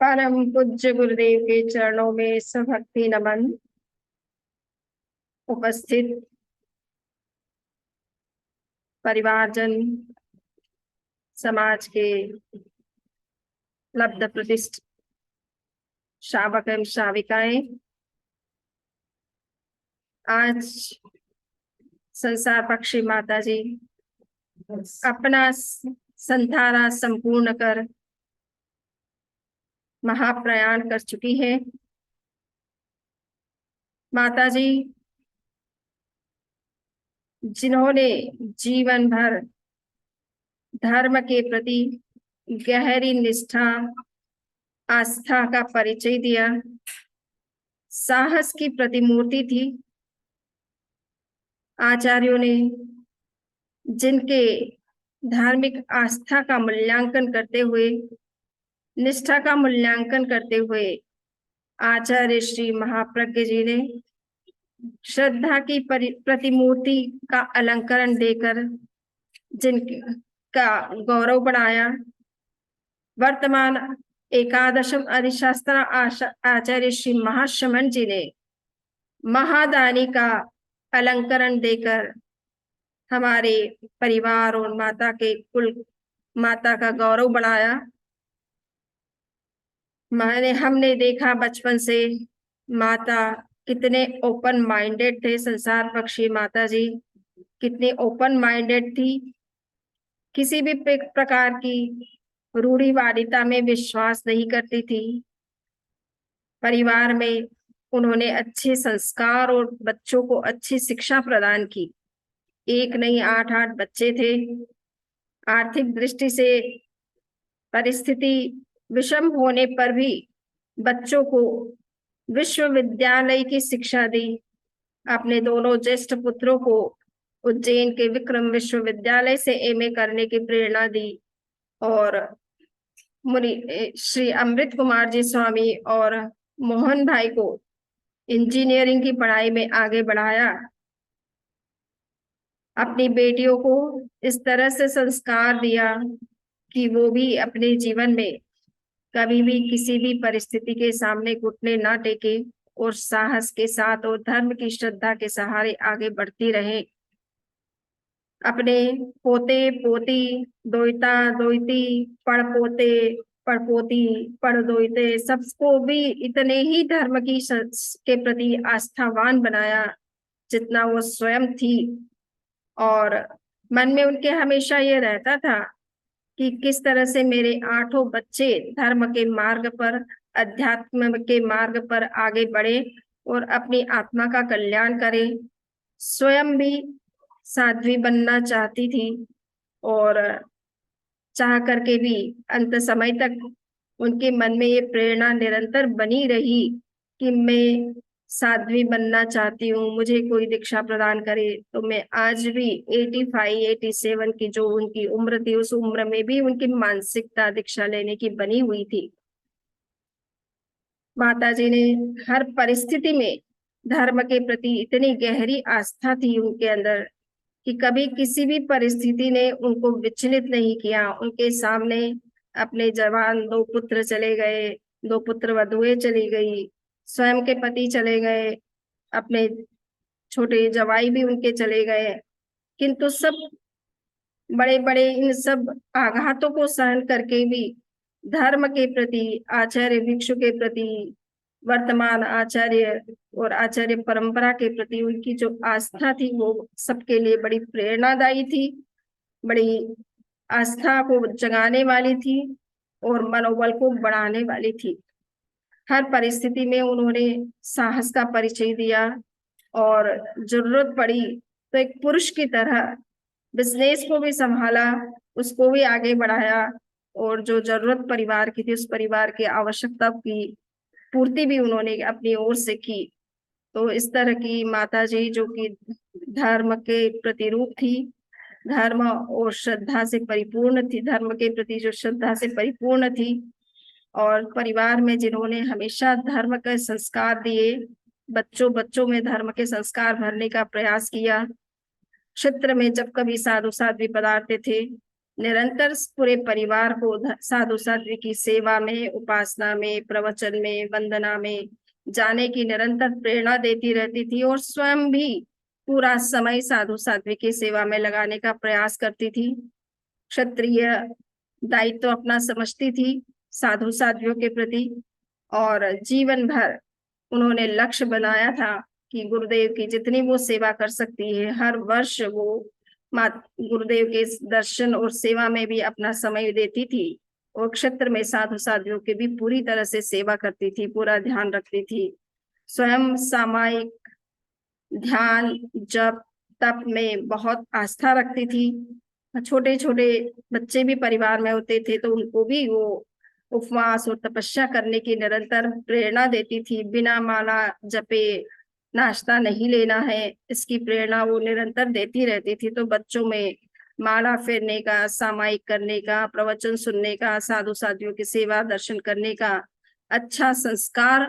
परम पूज्य गुरुदेव के चरणों में सभक्ति नमन। उपस्थित परिवारजन, समाज के लब्ध प्रतिष्ठ श्रावक एवं श्राविकाएं, आज संसार पक्षी माता जी अपना संधारा संपूर्ण कर महाप्रयाण कर चुकी है। माता जी जिन्होंने जीवन भर धर्म के प्रति गहरी निष्ठा आस्था का परिचय दिया, साहस की प्रतिमूर्ति थी। आचार्यों ने जिनके धार्मिक आस्था का मूल्यांकन करते हुए, निष्ठा का मूल्यांकन करते हुए आचार्य श्री महाप्रज्ञ जी ने श्रद्धा की प्रतिमूर्ति का अलंकरण देकर जिनका गौरव बढ़ाया। वर्तमान एकादशम अधिशास्त्र आचार्य श्री महाश्रमण जी ने महादानी का अलंकरण देकर हमारे परिवार और माता के कुल माता का गौरव बढ़ाया। हमने देखा बचपन से माता कितने ओपन माइंडेड थे। संसार पक्षी माता जी कितनी ओपन माइंडेड थी, किसी भी प्रकार की रूढ़िवादिता में विश्वास नहीं करती थी। परिवार में उन्होंने अच्छे संस्कार और बच्चों को अच्छी शिक्षा प्रदान की। एक नहीं 8 बच्चे थे। आर्थिक दृष्टि से परिस्थिति विषम होने पर भी बच्चों को विश्वविद्यालय की शिक्षा दी। अपने दोनों ज्येष्ठ पुत्रों को उज्जैन के विक्रम विश्वविद्यालय से एमए करने की प्रेरणा दी और मुनि श्री अमृत कुमार जी स्वामी और मोहन भाई को इंजीनियरिंग की पढ़ाई में आगे बढ़ाया। अपनी बेटियों को इस तरह से संस्कार दिया कि वो भी अपने जीवन में कभी भी किसी भी परिस्थिति के सामने घुटने ना टेके और साहस के साथ और धर्म की श्रद्धा के सहारे आगे बढ़ती रहे। अपने पोते पोती, दोइता दोइती, पड़पोते पड़पोती, पड़दोइते सबको भी इतने ही धर्म की के प्रति आस्थावान बनाया जितना वो स्वयं थी। और मन में उनके हमेशा ये रहता था कि किस तरह से मेरे 8 बच्चे धर्म के मार्ग पर, अध्यात्म के मार्ग पर आगे बढ़े और अपनी आत्मा का कल्याण करे। स्वयं भी साध्वी बनना चाहती थी और चाह करके भी अंत समय तक उनके मन में ये प्रेरणा निरंतर बनी रही कि मैं साध्वी बनना चाहती हूँ, मुझे कोई दीक्षा प्रदान करे। तो मैं आज भी 85-87 की जो उनकी उम्र थी, उस उम्र में भी उनकी मानसिकता दीक्षा लेने की बनी हुई थी। माता जी ने हर परिस्थिति में धर्म के प्रति इतनी गहरी आस्था थी उनके अंदर कि कभी किसी भी परिस्थिति ने उनको विचलित नहीं किया। उनके सामने अपने जवान 2 पुत्र चले गए, 2 पुत्र वधुएं चली गई, स्वयं के पति चले गए, अपने छोटे जवाई भी उनके चले गए, किंतु सब बड़े बड़े इन सब आघातों को सहन करके भी धर्म के प्रति, आचार्य भिक्षु के प्रति, वर्तमान आचार्य और आचार्य परंपरा के प्रति उनकी जो आस्था थी वो सबके लिए बड़ी प्रेरणादायी थी, बड़ी आस्था को जगाने वाली थी और मनोबल को बढ़ाने वाली थी। हर परिस्थिति में उन्होंने साहस का परिचय दिया और जरूरत पड़ी तो एक पुरुष की तरह बिजनेस को भी संभाला, उसको भी आगे बढ़ाया और जो जरूरत परिवार की थी उस परिवार की आवश्यकता की पूर्ति भी उन्होंने अपनी ओर से की। तो इस तरह की माता जी जो कि धर्म के प्रतिरूप थी, धर्म और श्रद्धा से परिपूर्ण थी, धर्म के प्रति जो श्रद्धा से परिपूर्ण थी और परिवार में जिन्होंने हमेशा धर्म के संस्कार दिए, बच्चों बच्चों में धर्म के संस्कार भरने का प्रयास किया। क्षेत्र में जब कभी साधु साध्वी पधारते थे निरंतर पूरे परिवार को साधु साध्वी की सेवा में, उपासना में, प्रवचन में, वंदना में जाने की निरंतर प्रेरणा देती रहती थी और स्वयं भी पूरा समय साधु साध्वी की सेवा में लगाने का प्रयास करती थी। क्षत्रिय दायित्व अपना समझती थी साधु साध्वियों के प्रति, और जीवन भर उन्होंने लक्ष्य बनाया था कि गुरुदेव की जितनी वो सेवा कर सकती है, हर वर्ष वो गुरुदेव के दर्शन और सेवा में भी अपना समय देती थी और क्षेत्र में साधु साध्वियों की भी पूरी तरह से सेवा करती थी, पूरा ध्यान रखती थी। स्वयं सामायिक ध्यान, जप, तप में बहुत आस्था रखती थी। छोटे छोटे बच्चे भी परिवार में होते थे तो उनको भी वो उपवास और तपस्या करने की निरंतर प्रेरणा देती थी। बिना माला जपे नाश्ता नहीं लेना है, इसकी प्रेरणा वो निरंतर देती रहती थी। तो बच्चों में माला फेरने का, सामायिक करने का, प्रवचन सुनने का, साधु साध्वियों की सेवा दर्शन करने का अच्छा संस्कार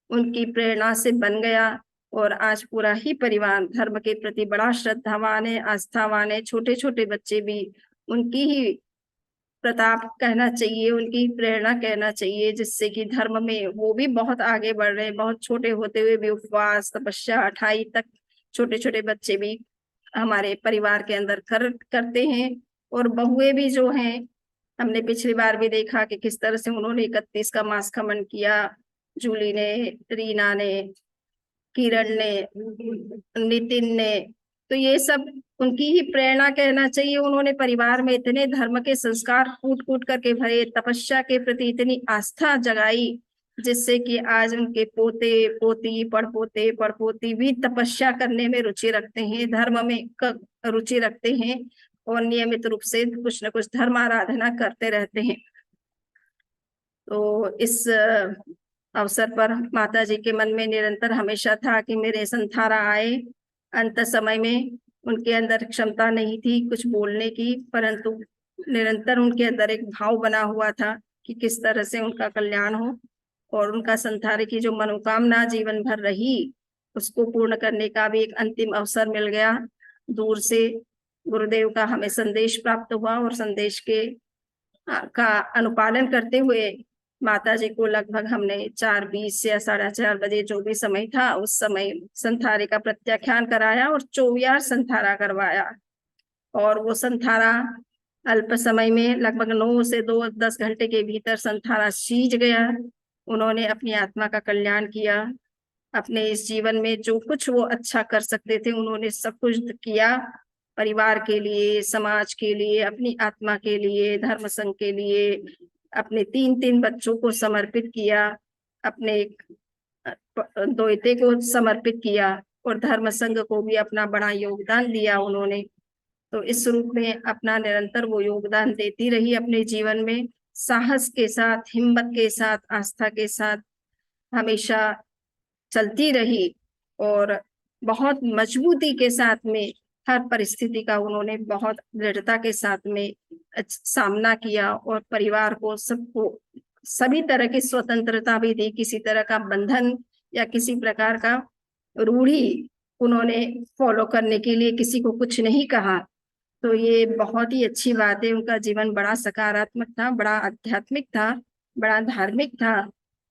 उनकी प्रेरणा से बन गया और आज पूरा ही परिवार धर्म के प्रति बड़ा श्रद्धावान है, आस्थावान है। छोटे छोटे बच्चे भी उनकी ही प्रताप कहना चाहिए, उनकी प्रेरणा कहना चाहिए, जिससे कि धर्म में वो भी बहुत आगे बढ़ रहे हैं। बहुत छोटे होते हुए भी उपवास, तपस्या, 28 तक छोटे छोटे बच्चे भी हमारे परिवार के अंदर करते हैं। और बहुएं भी जो हैं, हमने पिछली बार भी देखा कि किस तरह से उन्होंने 31 का मास खमन किया। जूली ने, रीना ने, किरण ने, नितिन ने, तो ये सब उनकी ही प्रेरणा कहना चाहिए। उन्होंने परिवार में इतने धर्म के संस्कार कूट कूट करके भरे, तपस्या के प्रति इतनी आस्था जगाई, जिससे कि आज उनके पोते पोती, पड़पोती भी तपस्या करने में रुचि रखते हैं, धर्म में रुचि रखते हैं और नियमित रूप से कुछ न कुछ धर्म आराधना करते रहते हैं। तो इस अवसर पर माता जी के मन में निरंतर हमेशा था कि मेरे संथारा आए। अंत समय में उनके अंदर क्षमता नहीं थी कुछ बोलने की, परंतु निरंतर उनके अंदर एक भाव बना हुआ था कि किस तरह से उनका कल्याण हो और उनका संथारे की जो मनोकामना जीवन भर रही उसको पूर्ण करने का भी एक अंतिम अवसर मिल गया। दूर से गुरुदेव का हमें संदेश प्राप्त हुआ और संदेश के का अनुपालन करते हुए माता जी को लगभग हमने 4:20 या 4:30 बजे जो भी समय था उस समय संथारे का प्रत्याख्यान कराया और 24 संथारा करवाया। और वो संथारा अल्प समय में लगभग 9 से 10 घंटे के भीतर संथारा सीज गया। उन्होंने अपनी आत्मा का कल्याण किया। अपने इस जीवन में जो कुछ वो अच्छा कर सकते थे उन्होंने सब कुछ किया, परिवार के लिए, समाज के लिए, अपनी आत्मा के लिए, धर्म संघ के लिए, अपने 3-3 बच्चों को समर्पित किया, अपने दोहिते को समर्पित किया और धर्म संघ को भी अपना बड़ा योगदान दिया उन्होंने। तो इस रूप में अपना निरंतर वो योगदान देती रही अपने जीवन में, साहस के साथ, हिम्मत के साथ, आस्था के साथ हमेशा चलती रही और बहुत मजबूती के साथ में हर परिस्थिति का उन्होंने बहुत दृढ़ता के साथ में सामना किया और परिवार को, सबको सभी तरह की स्वतंत्रता भी दी। किसी तरह का बंधन या किसी प्रकार का रूढ़ी उन्होंने फॉलो करने के लिए किसी को कुछ नहीं कहा। तो ये बहुत ही अच्छी बात है। उनका जीवन बड़ा सकारात्मक था, बड़ा आध्यात्मिक था, बड़ा धार्मिक था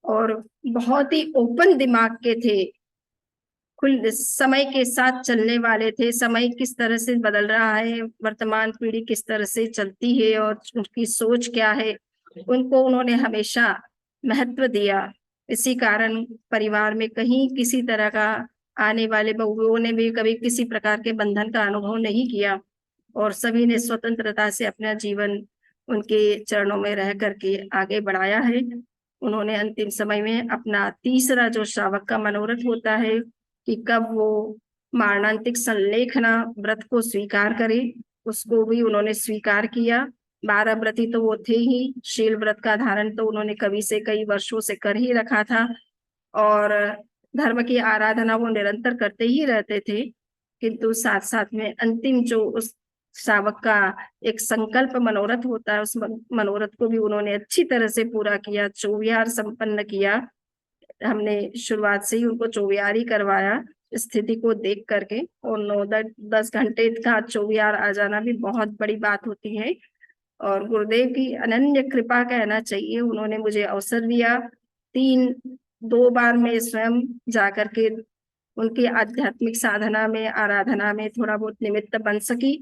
और बहुत ही ओपन दिमाग के थे, खुल समय के साथ चलने वाले थे। समय किस तरह से बदल रहा है, वर्तमान पीढ़ी किस तरह से चलती है और उनकी सोच क्या है, उनको उन्होंने हमेशा महत्व दिया। इसी कारण परिवार में कहीं किसी तरह का, आने वाले बहुओं ने भी कभी किसी प्रकार के बंधन का अनुभव नहीं किया और सभी ने स्वतंत्रता से अपना जीवन उनके चरणों में रह करके आगे बढ़ाया है। उन्होंने अंतिम समय में अपना तीसरा जो श्रावक का मनोरथ होता है कि कब वो मारणांतिक संलेखना व्रत को स्वीकार करे, उसको भी उन्होंने स्वीकार किया। 12 व्रती तो वो थे ही, शील व्रत का धारण तो उन्होंने कभी से कई वर्षों से कर ही रखा था और धर्म की आराधना वो निरंतर करते ही रहते थे। किंतु साथ साथ में अंतिम जो उस श्रावक का एक संकल्प मनोरथ होता है, उस मनोरथ को भी उन्होंने अच्छी तरह से पूरा किया, चौविहार संपन्न किया। हमने शुरुआत से ही उनको चौविहार ही करवाया स्थिति को देख करके, और 9-10 घंटे का चौविहार आ जाना भी बहुत बड़ी बात होती है। और गुरुदेव की अनन्य कृपा कहना चाहिए, उन्होंने मुझे अवसर दिया। 2 बार मैं स्वयं जाकर के उनकी आध्यात्मिक साधना में, आराधना में थोड़ा बहुत निमित्त बन सकी।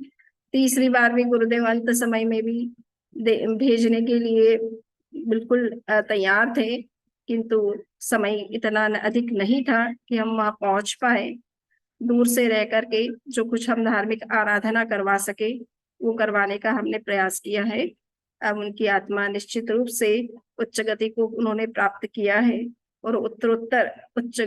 तीसरी बार भी गुरुदेव अंत समय में भी भेजने के लिए बिल्कुल तैयार थे, किंतु समय इतना अधिक नहीं था कि हम वहां पहुंच पाए। दूर से रह करके जो कुछ हम धार्मिक आराधना करवा सके वो करवाने का हमने प्रयास किया है। अब उनकी आत्मा निश्चित रूप से उच्च गति को उन्होंने प्राप्त किया है और उत्तरोत्तर उच्च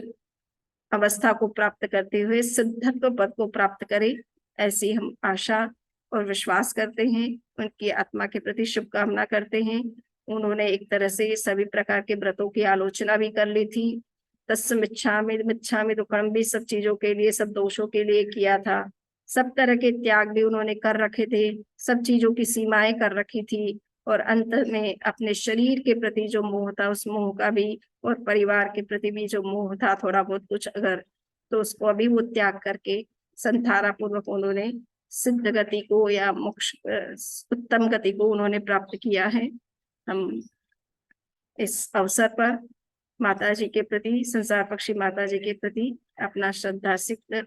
अवस्था को प्राप्त करते हुए सिद्धत्व पद को प्राप्त करे, ऐसी हम आशा और विश्वास करते हैं। उनकी आत्मा के प्रति शुभकामना करते हैं। उन्होंने एक तरह से सभी प्रकार के व्रतों की आलोचना भी कर ली थी। मिच्छामि दुक्कड़म भी सब चीजों के लिए, सब दोषों के लिए किया था। सब तरह के त्याग भी उन्होंने कर रखे थे, सब चीजों की सीमाएं कर रखी थी, और अंत में अपने शरीर के प्रति जो मोह था उस मोह का भी, और परिवार के प्रति भी जो मोह था थोड़ा बहुत कुछ अगर, तो उसको अभी वो त्याग करके संथारा पूर्वक उन्होंने सिद्ध गति को या मोक्ष उत्तम गति को उन्होंने प्राप्त किया है। हम इस अवसर पर माता जी के प्रति, संसार पक्षी माता जी के प्रति अपना श्रद्धा सिक्त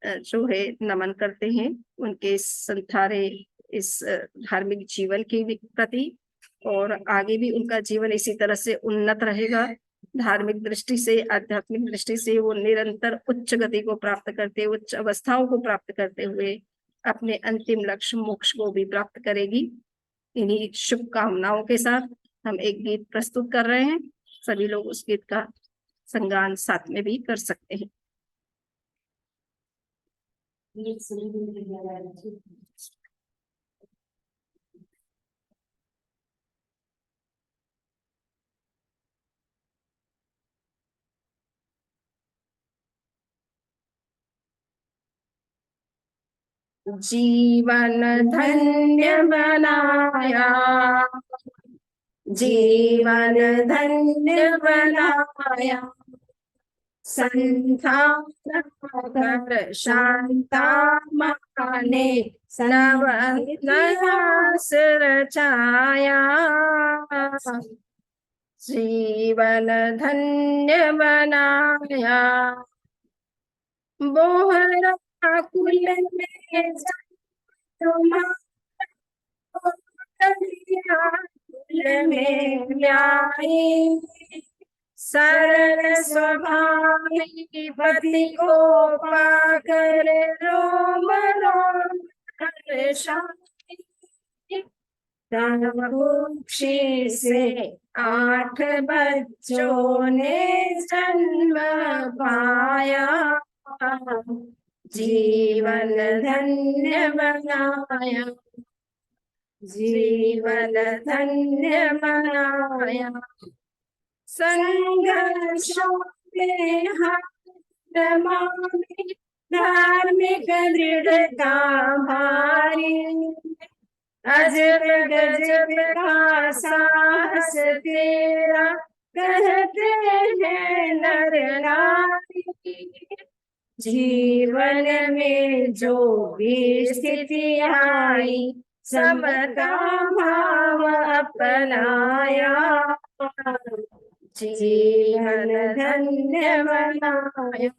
जो है नमन करते हैं, उनके संथारे इस धार्मिक जीवन के प्रति, और आगे भी उनका जीवन इसी तरह से उन्नत रहेगा। धार्मिक दृष्टि से, आध्यात्मिक दृष्टि से वो निरंतर उच्च गति को प्राप्त करते, उच्च अवस्थाओं को प्राप्त करते हुए अपने अंतिम लक्ष्य मोक्ष को भी प्राप्त करेगी। इन्हीं शुभकामनाओं के साथ हम एक गीत प्रस्तुत कर रहे हैं। सभी लोग उस गीत का संगान साथ में भी कर सकते हैं। जीवन धन्य बनाया, जीवन धन्य बनाया, संतान कर शांता माने नव इतिहास रचाया। जीवन धन्य बनाया, बोहरा कुल में कुल में न्यायी, सरल स्वभावी पति को पाकर रोम रोम हर्षाई। कुक्षी से 8 बच्चों ने जन्म पाया, जीवन धन्य बनाया, जीवन धन्य बनाया। संघर्षों में हार मानी धार्मिक दृढ़ता भारी, अजब गजब का साहस तेरा कहते हैं नर नारी। जीवन में जो भी स्थिति आई समता भाव अपनाया, जीवन धन्य बनाया।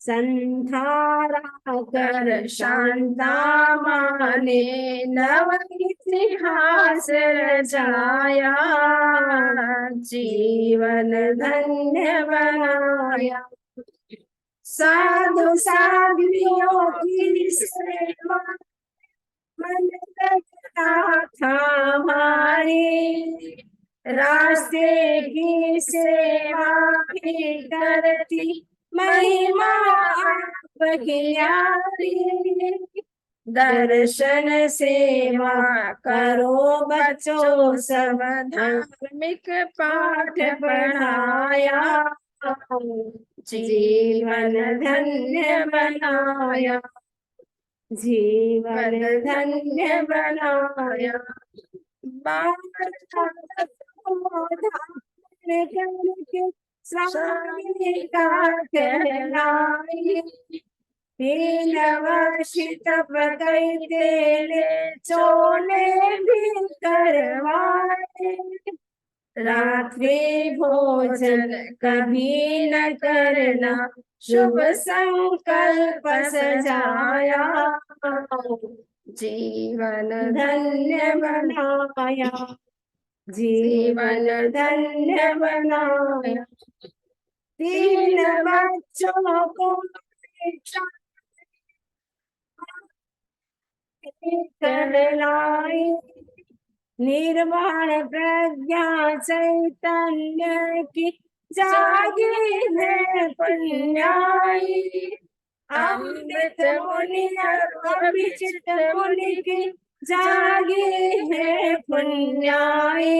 संथारा कर शांता माने नव इतिहास रचाया, जीवन धन्य बनाया। साधु साधियों की सेवा मन लगता था हमारी, रास्ते की सेवा भी करती महिमा आपकी यारी। दर्शन सेवा करो बच्चों सब धार्मिक पाठ पढ़ाया, जीवन धन्य बनाया, जीवन धन्य बनाया। स्वामी का कहलाई, तीन वर्ष तप करते ले चोले भी करवाए, रात्रि भोजन कभी न करना शुभ संकल्प सजाया, जीवन धन्य बनाया, जीवन धन्य बनाया। तीन बच्चों को करलाई, निर्वाण प्रज्ञा चैतन्य की जागी है पुण्याई, अमृत मुनि और अभिजित मुनि की जागी है पुण्याई।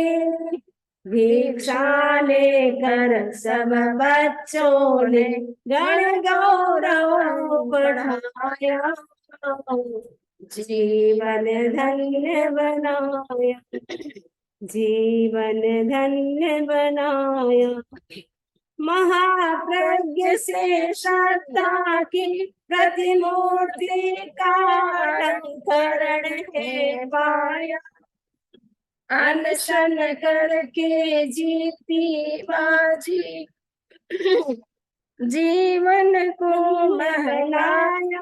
दीक्षा लेकर सब बच्चों ने गण गौरव बढ़ाया, जीवन धन्य बनाया, जीवन धन्य बनाया। महाप्रज्ञ से श्रद्धा की प्रतिमूर्ति का अलंकरण है पाया, अनशन करके जीती बाजी जीवन को महलाया,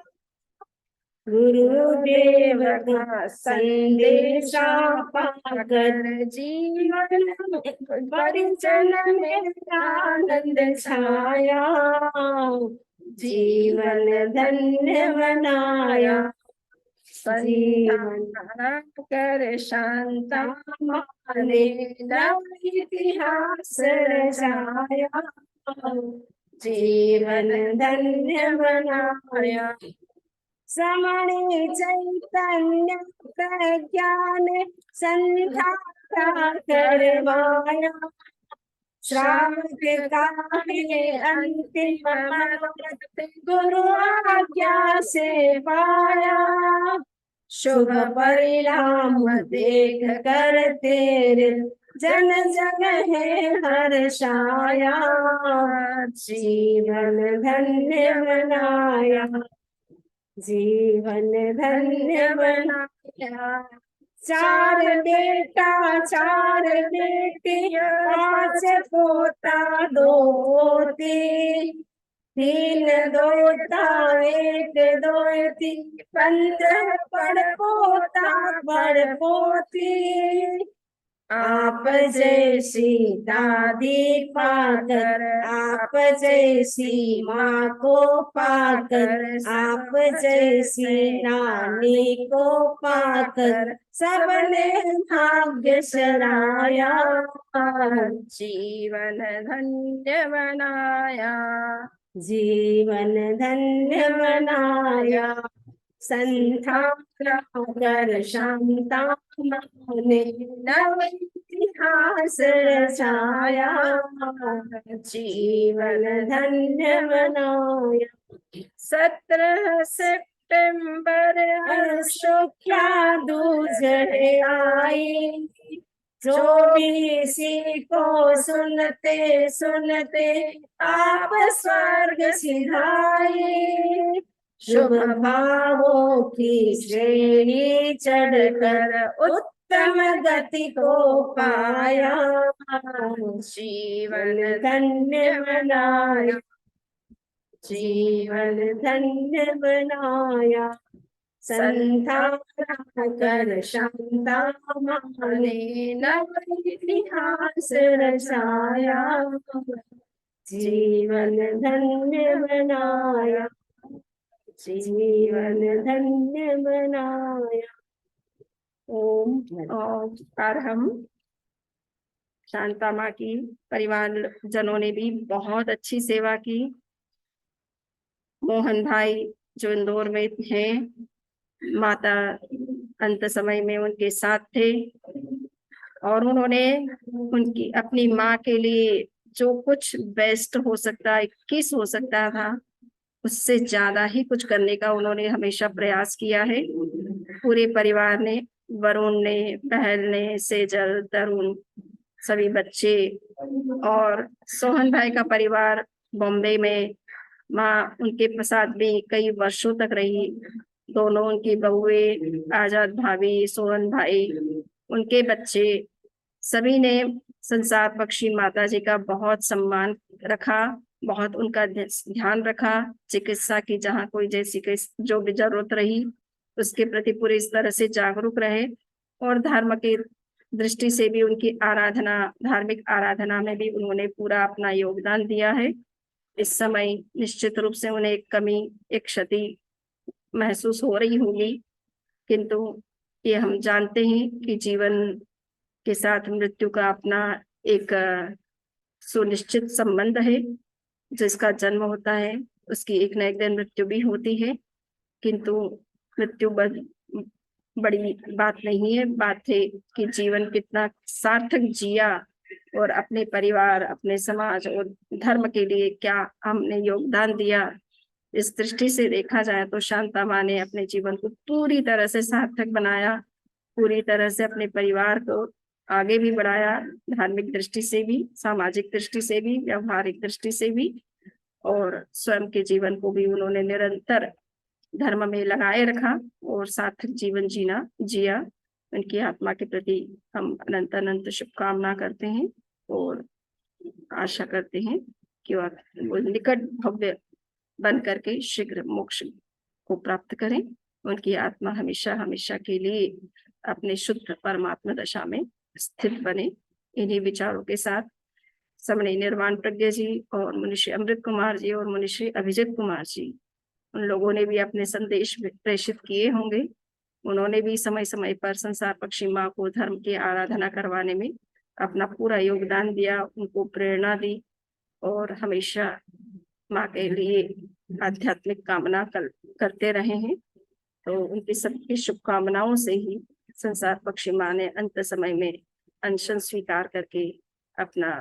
गुरुदेव का संदेशा पाकर जीवन परिजन में आनंद छाया, जीवन धन्य बनाया, जीवन कर शांता माने नव इतिहास रचाया, जीवन धन्य बनाया। समणि चैतन्य प्रज्ञा ने संध्या करवाया, श्रावक का अंतिम मनोरथ गुरु आज्ञा से पाया, शुभ परिणाम देख कर तेरे जन जन है हर्षाया, जीवन धन्य बनाया, जीवन धन्य बनाया। चार बेटा चार बेटियां, पांच पोता दो पोती, तीन दोता एक दोती, 15 पड़ पोता पड़ पोती। आप जैसी दादी पाकर, आप जैसी माँ को पाकर, आप जैसी नानी को पाकर सबने भाग्य सराया, जीवन धन्य बनाया, जीवन धन्य बनाया। संथा कर शांता ने नव इतिहास रचाया, जीवन धन्य बनाया। 17 सितंबर शुक्ला दूज आई, 24 को सुनते सुनते आप स्वर्ग सिधाई, शुभ भावों की श्रेणी चढ़कर उत्तम गति को पाया, जीवन धन्य बनाया, जीवन धन्य बनाया। संता कर शांता माने नव इतिहास रचाया, जीवन धन्य बनाया, जीवन धन्य बनाया। ओम और हम शांता माँ की परिवार जनों ने भी बहुत अच्छी सेवा की। मोहन भाई जो इंदौर में हैं, माता अंत समय में उनके साथ थे और उन्होंने उनकी अपनी माँ के लिए जो कुछ बेस्ट हो सकता है, किस हो सकता था, उससे ज्यादा ही कुछ करने का उन्होंने हमेशा प्रयास किया है। पूरे परिवार ने, वरुण ने, पहल ने, सेजल, तरुण, सभी बच्चे और सोहन भाई का परिवार बॉम्बे में माँ उनके साथ भी कई वर्षों तक रही। दोनों उनकी बहुएं, आजाद भाभी, सोहन भाई, उनके बच्चे, सभी ने संसार पक्षी माता जी का बहुत सम्मान रखा, बहुत उनका ध्यान रखा। चिकित्सा की जहाँ कोई जैसी जो भी जरूरत रही उसके प्रति पूरी इस तरह से जागरूक रहे, और धर्म की दृष्टि से भी उनकी आराधना, धार्मिक आराधना में भी उन्होंने पूरा अपना योगदान दिया है। इस समय निश्चित रूप से उन्हें एक कमी, एक क्षति महसूस हो रही होगी, किंतु ये हम जानते हैं कि जीवन के साथ मृत्यु का अपना एक सुनिश्चित संबंध है। जिसका जन्म होता है उसकी एक न एक दिन मृत्यु भी होती है, किंतु मृत्यु बड़ी बात नहीं है। बात है कि जीवन कितना सार्थक जिया और अपने परिवार, अपने समाज और धर्म के लिए क्या हमने योगदान दिया। इस दृष्टि से देखा जाए तो शांता माँ ने अपने जीवन को पूरी तरह से सार्थक बनाया, पूरी तरह से अपने परिवार को आगे भी बढ़ाया, धार्मिक दृष्टि से भी, सामाजिक दृष्टि से भी, व्यवहारिक दृष्टि से भी, और स्वयं के जीवन को भी उन्होंने निरंतर धर्म में लगाए रखा और सार्थक जीवन जिया। उनकी आत्मा के प्रति हम अनंत अनंत शुभकामना करते हैं और आशा करते हैं कि वो निकट भव्य बन करके शीघ्र मोक्ष को प्राप्त करें। उनकी आत्मा हमेशा हमेशा के लिए अपने शुद्ध परमात्मा दशा में स्थित बने। इन्हीं विचारों के साथ समणी निर्वाण प्रज्ञा जी और मनुष्य अमृत कुमार जी और मनुष्य अभिजीत कुमार जी, उन लोगों ने भी अपने संदेश प्रेषित किए होंगे। उन्होंने भी समय समय पर संसार पक्षी माँ को धर्म की आराधना करवाने में अपना पूरा योगदान दिया, उनको प्रेरणा दी और हमेशा माँ के लिए आध्यात्मिक कामना करते रहे हैं। तो उनकी सबकी शुभकामनाओं से ही संसार पक्षी माँ ने अंत समय में अनशन स्वीकार करके अपना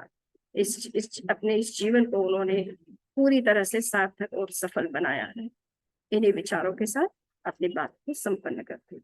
अपने इस जीवन को उन्होंने पूरी तरह से सार्थक और सफल बनाया है। इन्हीं विचारों के साथ अपनी बात को संपन्न करते हैं।